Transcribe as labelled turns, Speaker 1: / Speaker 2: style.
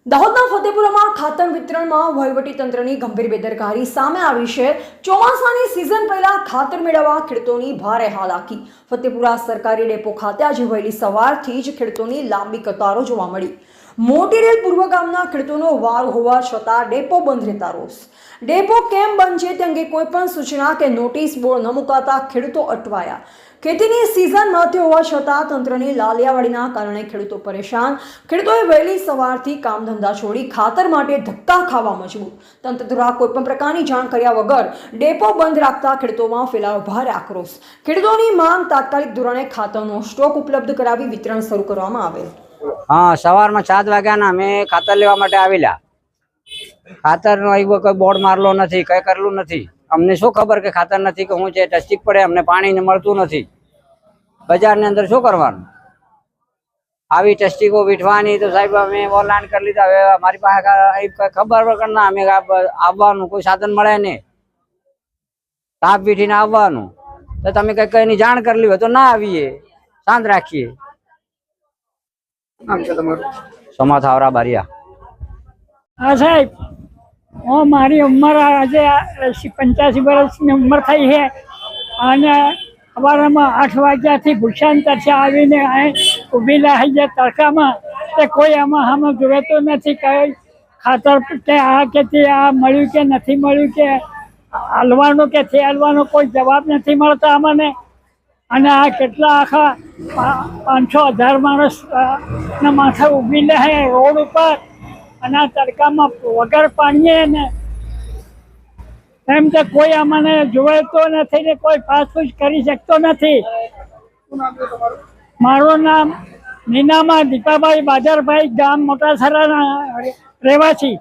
Speaker 1: દાહોદના ફતેપુરામાં ખાતર વિતરણમાં વહીવટીતંત્રની ગંભીર બેદરકારી સામે આવી છે। ચોમાસાની સિઝન પહેલા ખાતર મેળવવા ખેડૂતોની ભારે હાલાકી। ફતેપુરા સરકારી ડેપો ખાતે આજે વહેલી સવારથી જ ખેડૂતોની લાંબી કતારો જોવા મળી। મોટી રેલ પૂર્વ ગામના ખેડૂતોનો વારો હોવા છતાં ડેપો બંધ રહેતા રોષ। ડેપો કેમ બંધ છે તે અંગે કોઈ પણ સૂચના કે નોટિસ બોર્ડ ન મુકાતા ખેડૂતો અટવાયા। ખેતીની સિઝન ન થઈ હોવા છતાં તંત્રની લાલિયાવાડીના કારણે ખેડૂતો પરેશાન। ખેડૂતોએ વહેલી સવારથી કામ ધંધા છોડી ખાતર માટે ધક્કા ખાવા મજબૂર। તંત્ર દ્વારા કોઈ પણ પ્રકારની જાણ કર્યા વગર ડેપો બંધ રાખતા ખેડૂતોમાં ફેલાયો ભારે આક્રોશ। ખેડૂતોની માંગ તાત્કાલિક ધોરણે ખાતરનો સ્ટોક ઉપલબ્ધ કરાવી વિતરણ શરૂ કરવામાં આવે।
Speaker 2: हाँ, सवार में 7 वाग्याना अमे खातर लेवा माटे आवेला। खातर नो कोई बोर्ड मारलो नथी, कई करलू नथी। अमने शू खबर के खातर नथी के हुं छे टस्टिक पड़े, अमने पाणी ने मळतुं नथी। बजार ने अंदर शू करवानुं? आवी टस्टिको वीठवानी तो साहेब अमे ऑनलाइन कर लीधा। हवे मारी पासे खबर वगર ना अमे आववानुं कोई साधन मळे नहीं। ताप वीठीने आववानुं तो तमे कईनी जाण करली होय तो ना आवीए, शांत राखीए। समा थावरा बारिया।
Speaker 3: हाँ साहब, वो मारी उम्र आज 85 वर्षની ઉંમર થઈ છે અને સવારમાં 8 વાગ્યાથી ભૂષાંતર છે આવીને અહીં ઊભેલા છે તડકામાં તે કોઈ આમાં સામે જોતું નથી। કઈ ખાતર કે આ કે તે આ મળ્યું કે નથી મળ્યું કે હલવાનું કે તે હલવાનો કોઈ જવાબ નથી મળતા અમને। અને આ કેટલા આખા 500,000 માણસ ના માથે ઊભી લે છે રોડ ઉપર અને આ તડકામાં વગર પાણીએ ને એમ તો કોઈ અમને જોતો નથી ને કોઈ પાછું કરી શકતો નથી। મારું નામ નીનામા દીપાભાઈ બાદરભાઈ, ગામ મોટાસરાના રહેવાસી।